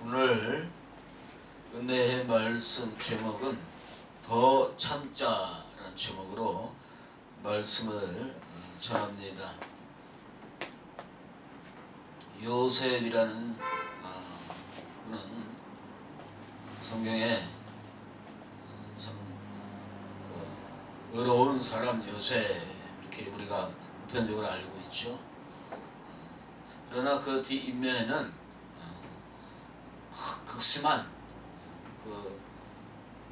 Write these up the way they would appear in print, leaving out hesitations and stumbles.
오늘 은혜의 말씀 제목은 더 참자라는 제목으로 말씀을 전합니다. 요셉이라는 분은 성경에 참 의로운 사람 요셉 이렇게 우리가 보편적으로 알고 있죠. 그러나 그 뒷면에는 극심한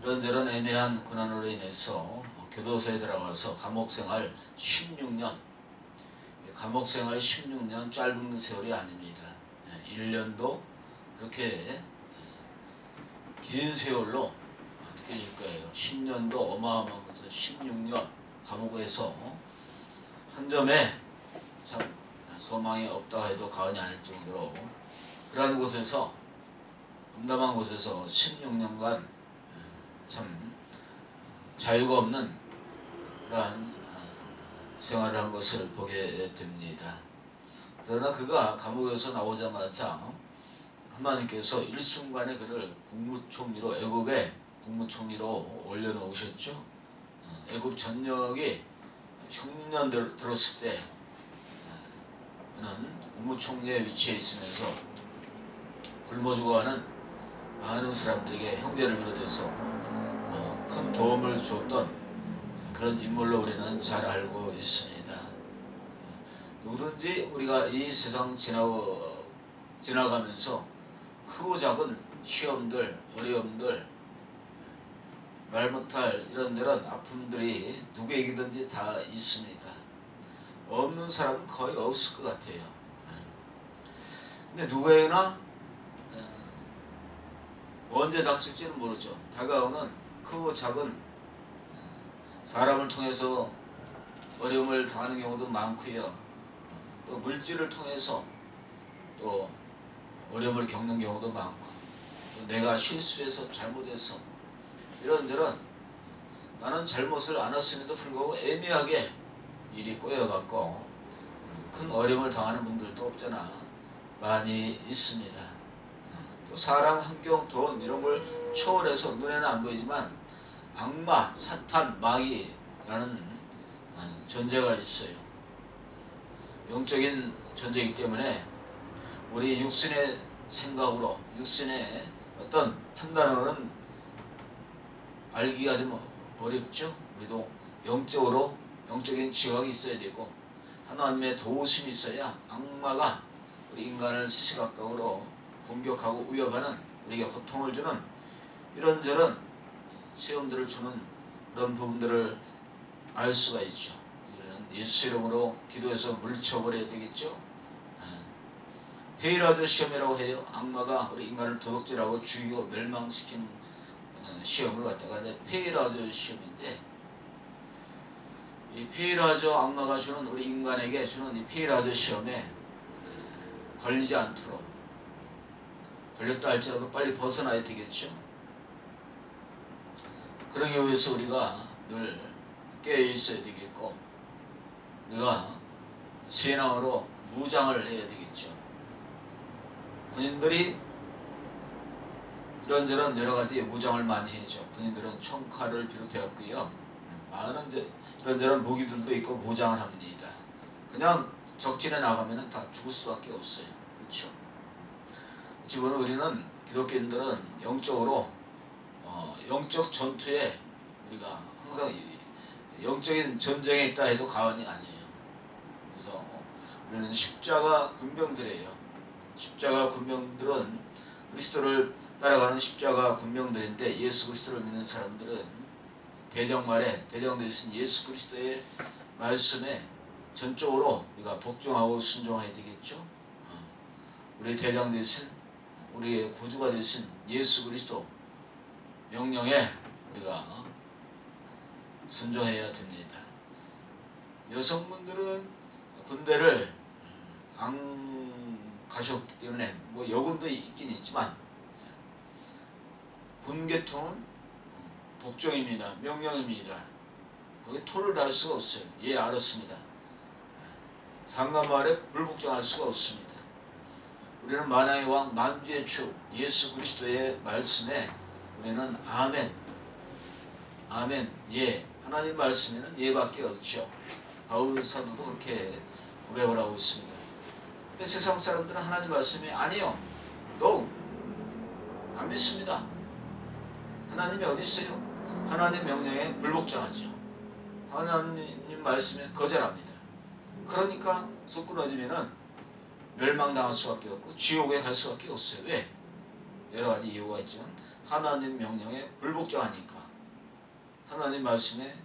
이런저런 애매한 고난으로 인해서 교도소에 들어가서 감옥생활 16년, 감옥생활 16년 짧은 세월이 아닙니다. 1년도 그렇게 긴 세월로 느껴질 거예요. 10년도 어마어마한 것은 16년 감옥에서 한 점에 참 소망이 없다 해도 과언이 아닐 정도로 그러한 곳에서 험담한 곳에서 16년간 참 자유가 없는 그러한 생활을 한 것을 보게 됩니다. 그러나 그가 감옥에서 나오자마자 하나님께서 일순간에 그를 국무총리로, 애굽의 국무총리로 올려놓으셨죠. 애굽 전역이 흉년 들었을 때 그는 국무총리의 위치에 있으면서 굶어 죽어가는 많은 사람들에게 형제를 비롯해서 큰 도움을 줬던 그런 인물로 우리는 잘 알고 있습니다. 누구든지 우리가 이 세상 지나가면서 크고 작은 시험들, 어려움들, 말 못할 이런저런 아픔들이 누구에게든지 다 있습니다. 없는 사람은 거의 없을 것 같아요. 근데 누구에게나 언제 닥칠지는 모르죠. 다가오는 크고 작은 사람을 통해서 어려움을 당하는 경우도 많고요. 또 물질을 통해서 또 어려움을 겪는 경우도 많고, 또 내가 실수해서 잘못해서 이런저런 나는 잘못을 안 했음에도 불구하고 애매하게 일이 꼬여갖고 큰 어려움을 당하는 분들도 없잖아 많이 있습니다. 또 사람, 환경, 돈 이런 걸 초월해서 눈에는 안 보이지만 악마, 사탄, 마귀라는 존재가 있어요. 영적인 존재이기 때문에 우리 육신의 생각으로, 육신의 어떤 판단으로는 알기가 좀 어렵죠. 우리도 영적으로 영적인 지각이 있어야 되고 하나님의 도우심이 있어야 악마가 우리 인간을 시시각각으로 공격하고 위협하는, 우리에게 고통을 주는 이런저런 시험들을 주는 그런 부분들을 알 수가 있죠. 우리는 예수 이름으로 기도해서 물리쳐버려야 되겠죠. 페이라드 시험이라고 해요. 악마가 우리 인간을 도둑질하고 죽이고 멸망시킨 시험을 갖다가 페이라드 시험인데, 이 페이라드 악마가 주는, 우리 인간에게 주는 이 페이라드 시험에 걸리지 않도록, 걸렸다 할지라도 빨리 벗어나야 되겠죠. 그러기 위해서 우리가 늘 깨어있어야 되겠고, 우리가 세나으로 무장을 해야 되겠죠. 군인들이 이런저런 여러가지 무장을 많이 해죠. 군인들은 총칼을 비롯해갖고요, 많은 이런저런 무기들도 있고 무장을 합니다. 그냥 적진에 나가면 다 죽을 수밖에 없어요. 그렇죠? 지금 우리는 기독교인들은 영적으로 영적 전투에 우리가 항상 영적인 전쟁에 있다 해도 과언이 아니에요. 그래서 우리는 십자가 군병들이에요. 십자가 군병들은 그리스도를 따라가는 십자가 군병들인데, 예수 그리스도를 믿는 사람들은 대적말에 대적되신 예수 그리스도의 말씀에 전적으로 우리가 복종하고 순종해야 되겠죠. 우리 대장 되신, 우리의 구주가 되신 예수 그리스도 명령에 우리가 순종해야 됩니다. 여성분들은 군대를 안 가셨기 때문에 여군도 있긴 있지만 군계통은 복종입니다. 명령입니다. 거기 토를 달 수가 없어요. 예, 알았습니다. 상관말에 불복종할 수가 없습니다. 우리는 만왕의 왕 만주의 주 예수 그리스도의 말씀에 우리는 아멘, 아멘, 예. 하나님 말씀에는 예밖에 없죠. 바울 사도도 그렇게 고백을 하고 있습니다. 근데 세상 사람들은 하나님 말씀에 아니요, no, 안 믿습니다. 하나님이 어디 있어요? 하나님 명령에 불복종하죠. 하나님 말씀에 거절합니다. 그러니까 속 끊어지면은 멸망당할 수밖에 없고 지옥에 갈 수밖에 없어요. 왜? 여러 가지 이유가 있지만 하나님 명령에 불복종하니까, 하나님 말씀에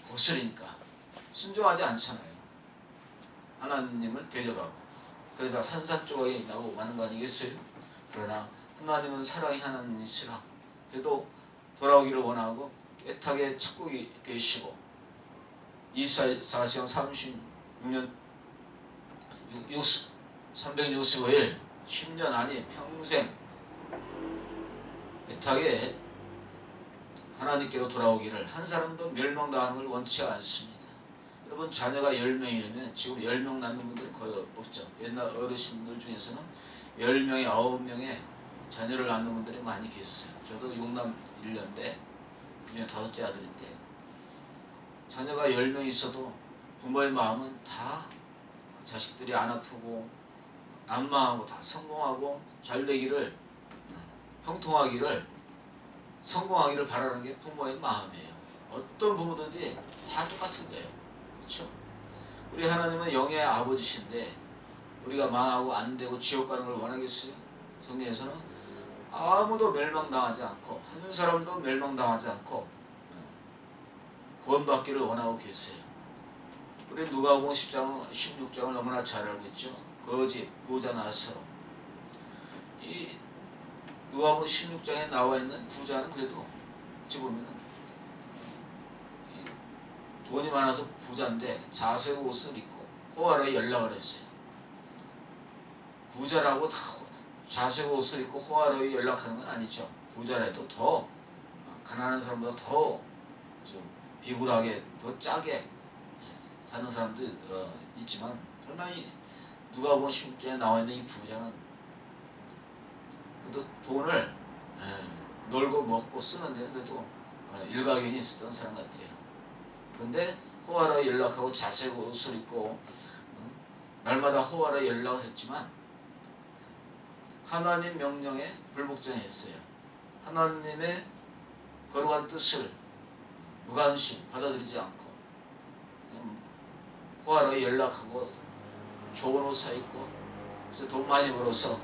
거스르니까 순종하지 않잖아요. 하나님을 대적하고 그러다 산산조각에 있다고 많은 거 아니겠어요? 그러나 하나님은 사랑의 하나님이시라 그래도 돌아오기를 원하고 애타게 찾고 계시고 이사야서 36년 365일 10년 아니 평생 애타게 하나님께로 돌아오기를 한 사람도 멸망당하는 걸 원치 않습니다. 여러분 자녀가 10명이라면 지금 10명 낳는 분들은 거의 없죠. 옛날 어르신들 중에서는 10명에 9명의 자녀를 낳는 분들이 많이 계셨어요. 저도 용남 1년대 그중에 5째 아들인데 자녀가 10명 있어도 부모의 마음은 다 자식들이 안 아프고 안 망하고 다 성공하고 잘 되기를, 형통하기를, 성공하기를 바라는 게 부모의 마음이에요. 어떤 부모들이 다 똑같은 거예요. 그렇죠? 우리 하나님은 영의 아버지신데 우리가 망하고 안 되고 지옥 가는 걸 원하겠어요? 성경에서는 아무도 멸망당하지 않고 한 사람도 멸망당하지 않고 구원받기를 원하고 계세요. 우리 누가복음 16장을 너무나 잘 알고 있죠. 거지 부자 나서 이 누가복음 16장에 나와 있는 부자는 그래도 어찌 보면은 돈이 많아서 부자인데 자색 옷을 입고 호화로에 연락을 했어요. 부자라고 다 자색 옷을 입고 호화로에 연락하는 건 아니죠. 부자라도 더 가난한 사람보다 더 좀 비굴하게 더 짜게 사는 사람도 있지만 설마 누가복음 16장에 나와 있는 이 부자는 그래도 돈을 놀고 먹고 쓰는 데는 그래도 일가견이 있었던 사람 같아요. 그런데 호화로에 연락하고 자색 옷을 입고 날마다 호화로에 연락을 했지만 하나님 명령에 불복종했어요. 하나님의 거룩한 뜻을 무관심 받아들이지 않고 호화로에 연락하고 좋은 옷 사입고 그래서 돈 많이 벌어서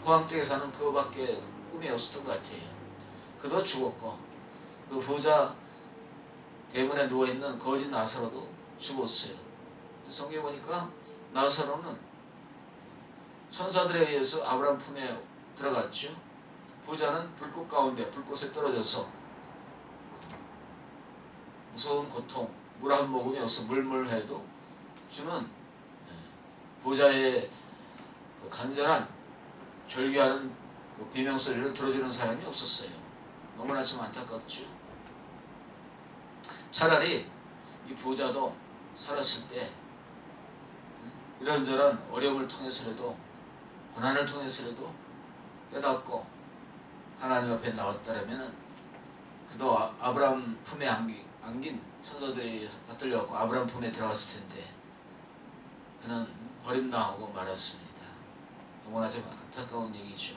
호황되게 사는 그거밖에 꿈이 없었던 것 같아요. 그도 죽었고 그 부자 대문에 누워있는 거지 나사로도 죽었어요. 성경에 보니까 나사로는 천사들에 의해서 아브라함 품에 들어갔죠. 부자는 불꽃 가운데 불꽃에 떨어져서 무서운 고통, 물 한 모금이 없어 물물해도 주는 부자의 그 간절한 절규하는 그 비명소리를 들어주는 사람이 없었어요. 너무나 좀 안타깝죠. 차라리 이 부자도 살았을 때 이런저런 어려움을 통해서라도 고난을 통해서라도 깨닫고 하나님 앞에 나왔다라면 그도 아브라함 품에 안긴 천사들에 의해서 받들려갖고 아브라함 품에 들어갔을 텐데 그는 버림당하고 말았습니다. 너무나 좀 안타까운 얘기죠.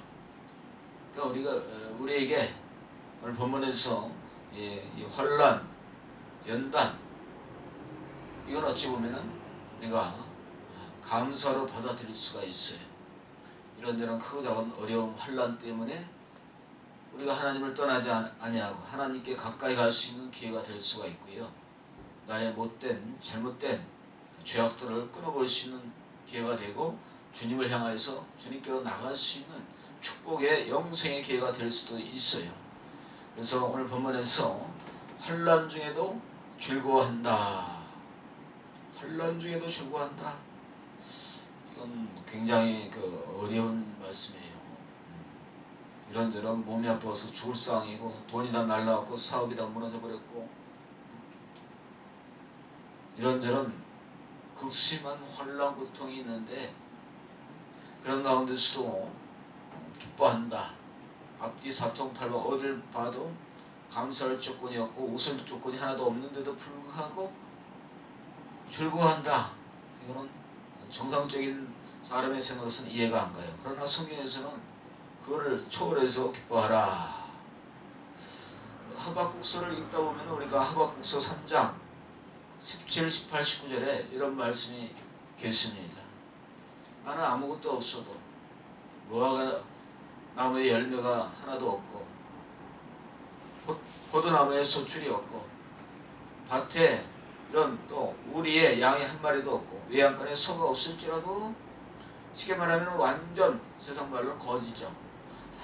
그러니까 우리에게 오늘 본문에서 이 환난, 연단 이건 어찌 보면은 우리가 감사로 받아들일 수가 있어요. 이런저런 크고 작은 어려움, 환난 때문에 우리가 하나님을 떠나지 아니하고 하나님께 가까이 갈 수 있는 기회가 될 수가 있고요. 나의 못된 잘못된 죄악들을 끊어볼 수 있는 기회가 되고 주님을 향하여서 주님께로 나갈 수 있는 축복의 영생의 기회가 될 수도 있어요. 그래서 오늘 본문에서 환난 중에도 즐거워한다. 환난 중에도 즐거워한다. 이건 굉장히 어려운 말씀이에요. 이런저런 몸이 아파서 죽을 상황이고 돈이 다 날라갔고 사업이 다 무너져 버렸고 이런저런 극심한 환난 고통이 있는데 그런 가운데서도 기뻐한다. 앞뒤 사통팔방 어딜 봐도 감사할 조건이 없고 웃을 조건이 하나도 없는데도 불구하고 즐거워한다. 이거는 정상적인 사람의 생각으로서는 이해가 안 가요. 그러나 성경에서는 그거를 초월해서 기뻐하라. 하박국서를 읽다 보면 우리가 하박국서 3장 17, 18, 19절에 이런 말씀이 계십니다. 나는 아무것도 없어도 무화과 나무에 열매가 하나도 없고 포도나무에 소출이 없고 밭에 이런 또 우리의 양이 한 마리도 없고 외양간에 소가 없을지라도 쉽게 말하면 완전 세상 말로 거지죠.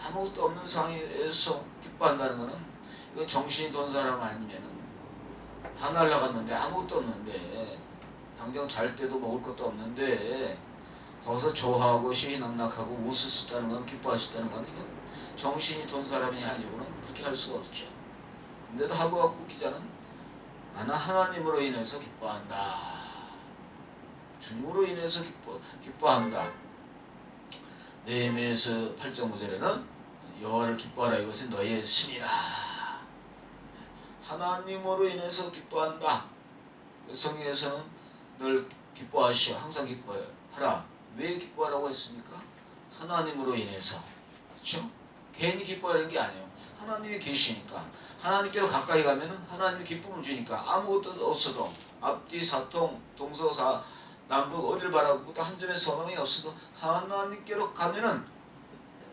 아무것도 없는 상황에서 기뻐한다는 것은 이거 정신이 돈 사람 아니면은 다 날라갔는데 아무것도 없는데 당장 잘 때도 먹을 것도 없는데 거기서 좋아하고 시희낙낙하고 웃을 수 있다는 건 기뻐할 수 있다는 건 이건 정신이 돈 사람이 아니고는 그렇게 할 수가 없죠. 근데도 하박국 기자는 나는 하나님으로 인해서 기뻐한다. 주님으로 인해서 기뻐한다. 느헤미야서 8장 9절에는 여호와를 기뻐하라 이것은 너희의 신이라. 하나님으로 인해서 기뻐한다. 성경에서는 늘 기뻐하시오. 항상 기뻐하라. 왜 기뻐하라고 했습니까? 하나님으로 인해서. 그렇죠? 괜히 기뻐하는 게 아니에요. 하나님이 계시니까. 하나님께로 가까이 가면은 하나님이 기쁨을 주니까 아무것도 없어도 앞뒤 사통 동서사 남북 어딜 바라보고도 한 점의 소망이 없어도 하나님께로 가면은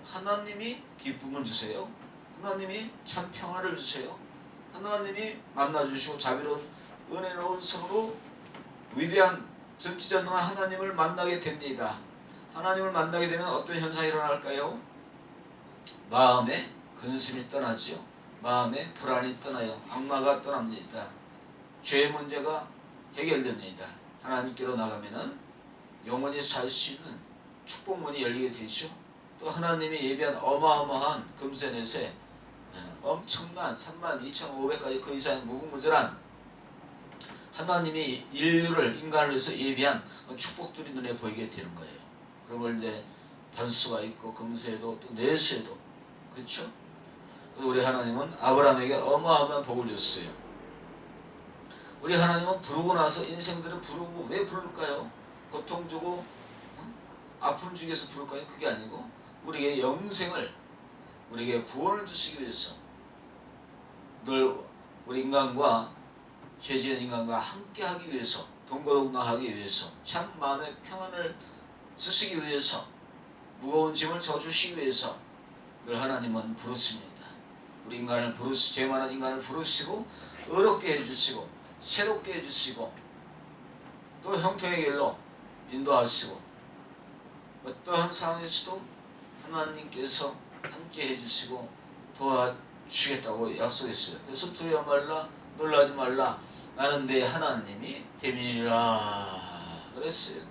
하나님이 기쁨을 주세요. 하나님이 참 평화를 주세요. 하나님이 만나주시고 자비로운 은혜로운 성으로 위대한 전지전능한 하나님을 만나게 됩니다. 하나님을 만나게 되면 어떤 현상이 일어날까요? 마음에 근심이 떠나지요. 마음에 불안이 떠나요. 악마가 떠납니다. 죄의 문제가 해결됩니다. 하나님께로 나가면은 영원히 살 수 있는 축복문이 열리게 되죠. 또 하나님이 예비한 어마어마한 금세넷에 엄청난 32,500가지 그 이상의 무궁무진한 하나님이 인간을 위해서 예비한 축복들이 눈에 보이게 되는 거예요. 그런 걸 이제 반수가 있고 금세에도 또 내수에도 그렇죠? 우리 하나님은 아브라함에게 어마어마한 복을 줬어요. 우리 하나님은 부르고 나서 인생들을 부르고 왜 부를까요? 고통 주고 아픔 주기 위해서 부를까요? 그게 아니고 우리에게 영생을 우리에게 구원을 주시기 위해서 늘 우리 인간과 죄지은 인간과 함께 하기 위해서 동거동락하기 위해서 참 마음의 평안을 쓰시기 위해서 무거운 짐을 져주시기 위해서 늘 하나님은 부르십니다. 우리 인간을 죄 많은 인간을 부르시고 의롭게 해주시고 새롭게 해주시고 또 형통의 길로 인도하시고 어떠한 상황에서도 하나님께서 함께 해주시고 도와주시겠다고 약속했어요. 그래서 두려워 말라 놀라지 말라 나는 내 하나님이 됨이니라 그랬어요.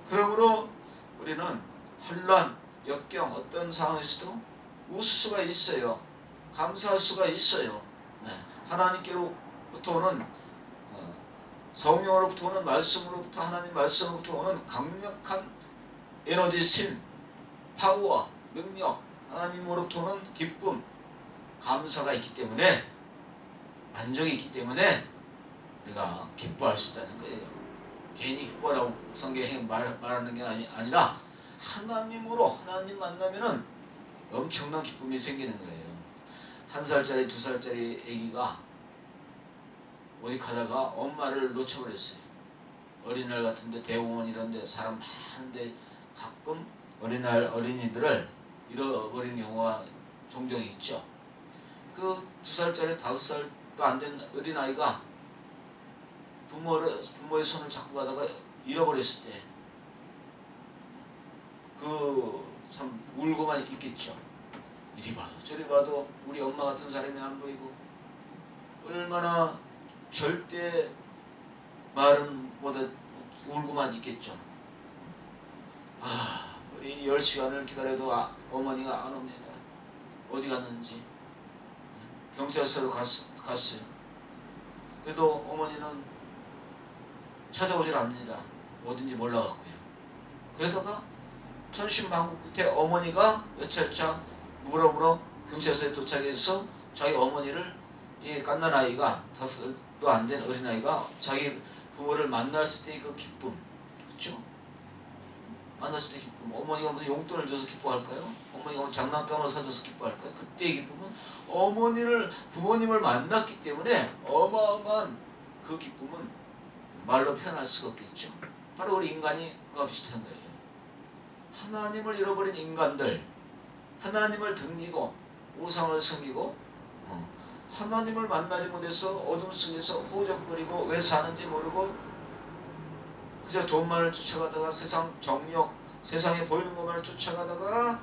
그러므로 우리는 혼란, 역경 어떤 상황에서도 웃을 수가 있어요. 감사할 수가 있어요. 하나님께로부터 오는 성령으로부터 오는 말씀으로부터 하나님 말씀으로부터 오는 강력한 에너지, 심, 파워, 능력, 하나님으로부터 오는 기쁨, 감사가 있기 때문에 만족이 있기 때문에 우리가 기뻐할 수 있다는 거예요. 괜히 기뻐라고 성경에 말하는 게 아니라 하나님으로 하나님 만나면은 엄청난 기쁨이 생기는 거예요. 1살짜리 2살짜리 아기가 어디 가다가 엄마를 놓쳐버렸어요. 어린이날 같은데 대공원 이런데 사람 많은데 가끔 어린이들을 잃어버리는 경우가 종종 있죠. 그 2살짜리 5살도 안 된 어린아이가 부모의 손을 잡고 가다가 잃어버렸을 때 참 울고만 있겠죠. 이리 봐도 저리 봐도 우리 엄마 같은 사람이 안 보이고 얼마나 절대 말은 못해 울고만 있겠죠. 우리 10시간을 기다려도 어머니가 안 옵니다. 어디 갔는지 경찰서로 갔어요. 그래도 어머니는 찾아오질 않습니다. 어딘지 몰라갖고요. 그러다가 천신만고 끝에 어머니가 몇 차차 물어 경찰서에 도착해서 자기 어머니를, 이 갓난아이가 5살도 안 된 어린아이가 자기 부모를 만났을 때의 그 기쁨, 그렇죠? 만났을 때 기쁨. 어머니가 무슨 용돈을 줘서 기뻐할까요? 어머니가 뭐 장난감을 사줘서 기뻐할까요? 그때의 기쁨은 부모님을 만났기 때문에 어마어마한 그 기쁨은 말로 표현할 수가 없겠죠. 바로 우리 인간이 그와 비슷한 거예요. 하나님을 잃어버린 인간들, 하나님을 등지고 우상을 섬기고 하나님을 만나지 못해서 어둠 속에서 호적거리고 왜 사는지 모르고 그저 돈만을 쫓아가다가 세상 정욕, 세상에 보이는 것만을 쫓아가다가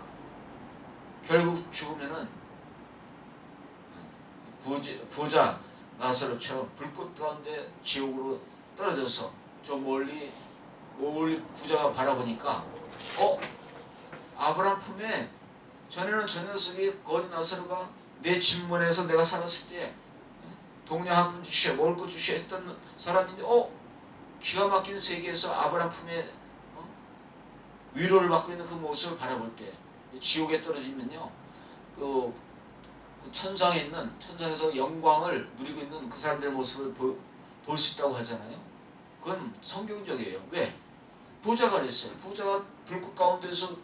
결국 죽으면은 부자 나사로처럼 불꽃 가운데 지옥으로 떨어져서 저 멀리 부자가 바라보니까 아브라함 품에 전에는 저 녀석이 거지 나사로가 내 집문에서 내가 살았을 때 동네 한 푼 주시오, 먹을 것 주시오 했던 사람인데 기가 막힌 세계에서 아브라함 품에 위로를 받고 있는 그 모습을 바라볼 때 지옥에 떨어지면요 그 천상에서 영광을 누리고 있는 그 사람들의 모습을 볼 수 있다고 하잖아요. 그건 성경적이에요. 왜? 부자가 그랬어요. 부자가 불꽃 가운데서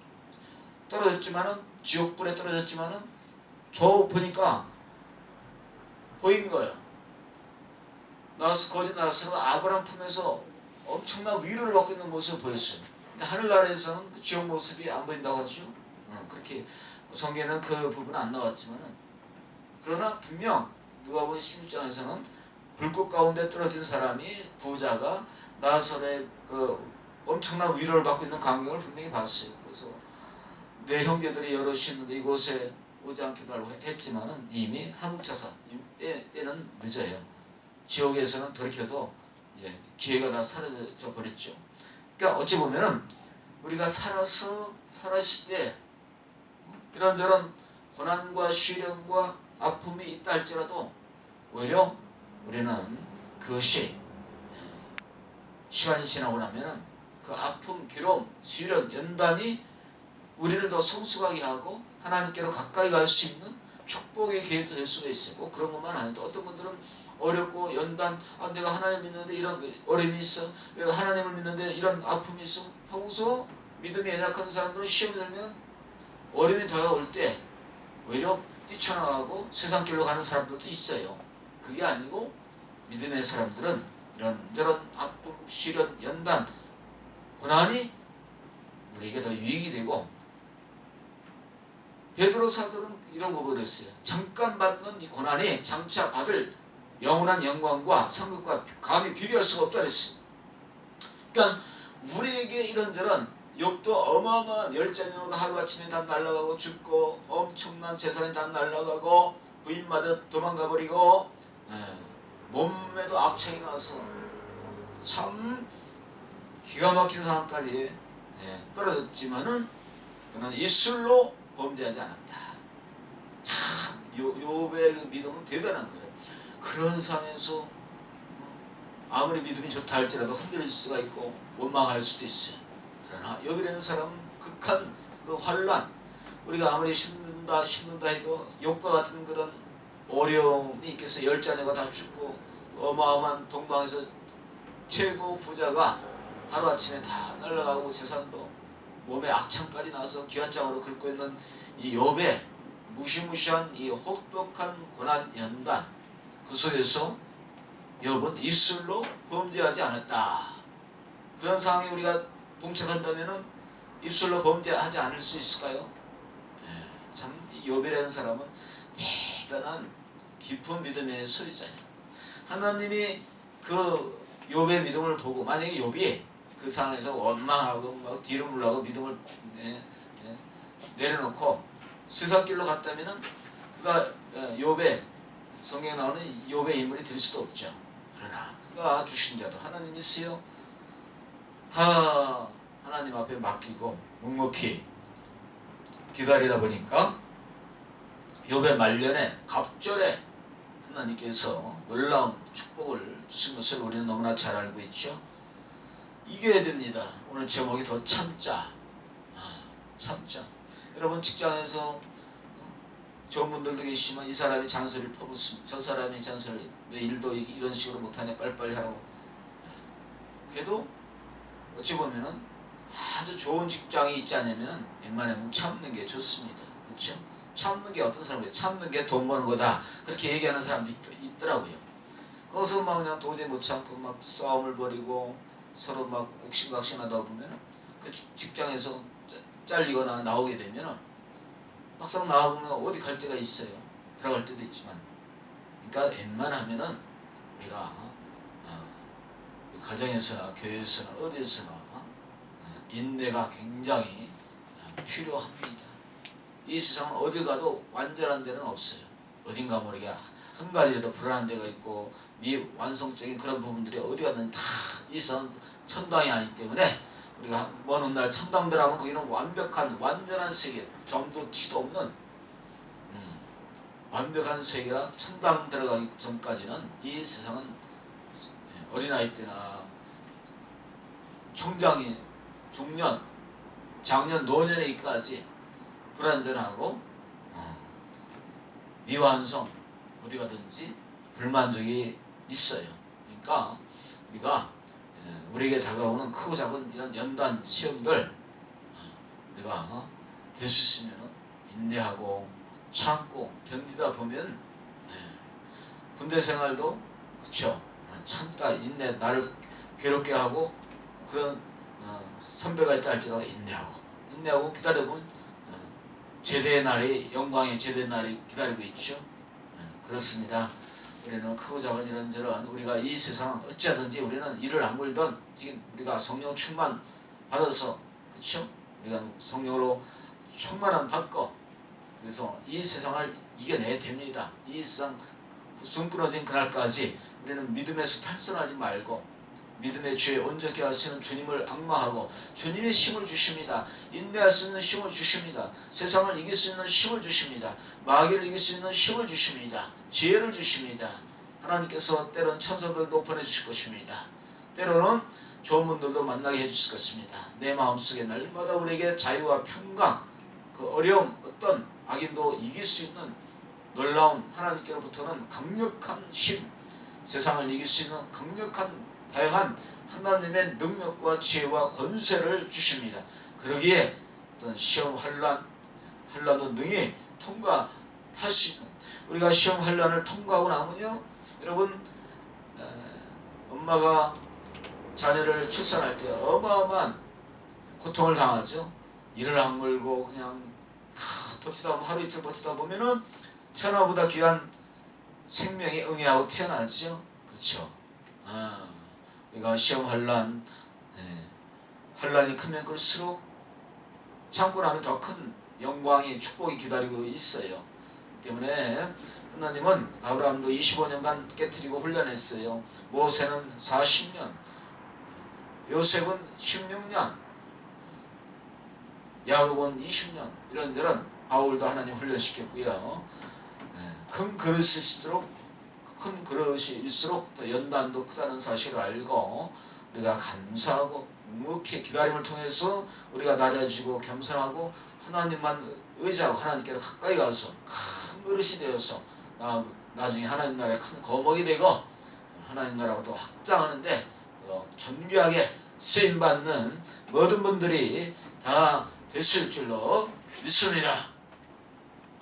떨어졌지만은, 지옥불에 떨어졌지만은 저 보니까 보인 거예요. 거짓 나사로가 아브라함 품에서 엄청난 위로를 받고 있는 모습을 보였어요. 근데 하늘나라에서는 그 지옥 모습이 안 보인다고 하죠. 그렇게 성경에는 그 부분은 안 나왔지만은, 그러나 분명 누가복음 16장에서는 불꽃 가운데 떨어진 사람이, 부자가 나사로의 그 엄청난 위로를 받고 있는 광경을 분명히 봤어요. 그래서 내 형제들이 여럿이 있는데 이곳에 오지 않게 달라고 했지만은 이미 한국차사 때는 늦어요. 지옥에서는 돌이켜도 기회가 다 사라져 버렸죠. 그러니까 어찌 보면은 우리가 살았을 때 이런저런 고난과 시련과 아픔이 있다 할지라도 오히려 우리는 그것이 시간이 지나고 나면은 그 아픔, 괴로움, 시련, 연단이 우리를 더 성숙하게 하고 하나님께로 가까이 갈 수 있는 축복의 계기도 될 수가 있어요. 꼭 그런 것만 아니고 어떤 분들은 어렵고 연단, 내가 하나님 믿는데 이런 어려움이 있어, 내가 하나님을 믿는데 이런 아픔이 있어 하고서 믿음이 연약한 사람들은 시험이 들면 어려움이 다가올 때 오히려 뛰쳐나가고 세상길로 가는 사람들도 있어요. 그게 아니고 믿음의 사람들은 이런저런 아픔, 시련, 연단, 고난이 우리에게 더 유익이 되고, 베드로 사도는 이런 거 그랬어요. 잠깐 받는 이 고난이 장차 받을 영원한 영광과 상급과 감히 비교할 수가 없다 그랬어요. 그러니까 우리에게 이런저런 욥도 어마어마한 열자녀가 하루아침에 다 날아가고 죽고, 엄청난 재산이 다 날아가고, 부인마저 도망가버리고, 몸에도 악창이 나서 참 기가 막힌 상황까지 떨어졌지만은 그는 입술로 범죄하지 않았다. 참 욥의 그 믿음은 대단한 거예요. 그런 상황에서 아무리 믿음이 좋다 할지라도 흔들릴 수가 있고 원망할 수도 있어요. 그러나 욥이라는 사람은 극한 그 환난, 우리가 아무리 힘든다 해도 욥과 같은 그런 어려움이 있겠어요. 10자녀가 다 죽고 어마어마한 동방에서 최고 부자가 하루아침에 다 날아가고 재산도 몸에 악창까지 나서 기관장으로 긁고 있는 이 욥의 무시무시한 이 혹독한 고난 연단, 그 속에서 욥은 입술로 범죄하지 않았다. 그런 상황에 우리가 동착한다면은 입술로 범죄하지 않을 수 있을까요? 참 욥이라는 사람은 대단한 깊은 믿음의 소유자예요. 하나님이 그 욥의 믿음을 보고, 만약에 욥이 그 상황에서 원망하고 막 뒤로 물러가고 믿음을 내려놓고 세상길로 갔다면은 그가 욥의, 성경에 나오는 욥의 인물이 될 수도 없죠. 그러나 그가 주신 자도 하나님이시여 다 하나님 앞에 맡기고 묵묵히 기다리다 보니까 욥의 말년에 갑절에 하나님께서 놀라운 축복을 주신 것을 우리는 너무나 잘 알고 있죠. 이겨야 됩니다. 오늘 제목이 더 참자. 참자. 여러분 직장에서 좋은 분들도 계시지만 이 사람이 잔소리를 퍼붓습니다. 저 사람이 잔소리, 왜 일도 이런 식으로 못하냐, 빨리빨리 하라고. 그래도 어찌 보면은 아주 좋은 직장이 있지 않으면 웬만하면 참는 게 좋습니다. 그렇죠? 참는 게 어떤 사람이에요? 참는 게 돈 버는 거다. 그렇게 얘기하는 사람도 있더라고요. 거기서 막 그냥 도저히 못 참고 막 싸움을 벌이고 서로 막 옥신각신하다 보면은 그 직장에서 잘리거나 나오게 되면은 막상 나와보면 어디 갈 데가 있어요. 들어갈 때도 있지만. 그러니까 웬만하면은 우리가 가정에서나 교회에서나 어디에서나 인내가 굉장히 필요합니다. 이 세상은 어딜 가도 완전한 데는 없어요. 어딘가 모르게 한 가지라도 불안한 데가 있고 미완성적인 그런 부분들이 어디 가든 다 있어. 천당이 아니기 때문에 우리가 먼 훗날 천당 들어가면 거기는 완벽한 완전한 세계, 점도 티도 없는 완벽한 세계라 천당 들어가기 전까지는 이 세상은 어린아이 때나 청장이 중년, 장년, 노년에까지 불완전하고 미완성, 어디 가든지 불만족이 있어요. 그러니까 우리가 우리에게 다가오는 크고 작은 이런 연단 시험들 우리가 될 수 있으면 인내하고 참고 견디다 보면 군대 생활도 그쵸, 참다 인내, 나를 괴롭게 하고 그런 선배가 있다 할지라도 인내하고 기다려보면 제대의 날이, 영광의 제대의 날이 기다리고 있죠. 그렇습니다. 우리는 크고 작은 이런저런 우리가 이 세상 어찌하든지 우리는 이를 악물던 우리가 성령 충만 받아서 그렇죠? 우리가 성령으로 충만함 받고 그래서 이 세상을 이겨내야 됩니다. 이 세상 숨 끊어진 그날까지 우리는 믿음에서 탈선하지 말고 믿음의 주에 온전케 하시는 주님을 앙망하고 주님의 힘을 주십니다. 인내할 수 있는 힘을 주십니다. 세상을 이길 수 있는 힘을 주십니다. 마귀를 이길 수 있는 힘을 주십니다. 지혜를 주십니다. 하나님께서 때로는 천사들도 보내주실 것입니다. 때로는 좋은 분들도 만나게 해주실 것입니다. 내 마음속에 날마다 우리에게 자유와 평강, 그 어려움, 어떤 악인도 이길 수 있는 놀라운 하나님께로부터는 강력한 힘, 세상을 이길 수 있는 강력한 다양한 하나님의 능력과 지혜와 권세를 주십니다. 그러기에 어떤 시험 환난도 능히 통과할 수 있는 우리가 시험 환난을 통과하고 나면요, 여러분 엄마가 자녀를 출산할 때 어마어마한 고통을 당하죠. 이를 악물고 그냥 버티다 보면 하루 이틀 버티다 보면은 천하보다 귀한 생명이 응애하고 태어나죠. 그렇죠. 우리가 시험 환난이 크면 클수록 참고 나면 더 큰 영광이 축복이 기다리고 있어요. 때문에 하나님은 아브라함도 25년간 깨트리고 훈련했어요. 모세는 40년, 요셉은 16년, 야곱은 20년, 이런저런 바울도 하나님 훈련시켰고요. 큰 그릇일수록 더 연단도 크다는 사실을 알고 우리가 감사하고 묵묵히 기다림을 통해서 우리가 낮아지고 겸손하고 하나님만 의지하고 하나님께로 가까이 가서 큰 그릇이 되어서 나중에 하나님 나라의 큰 거목이 되고 하나님 나라가 또 확장하는데 또 존귀하게 쓰임받는 모든 분들이 다 됐을 줄로 믿습니다.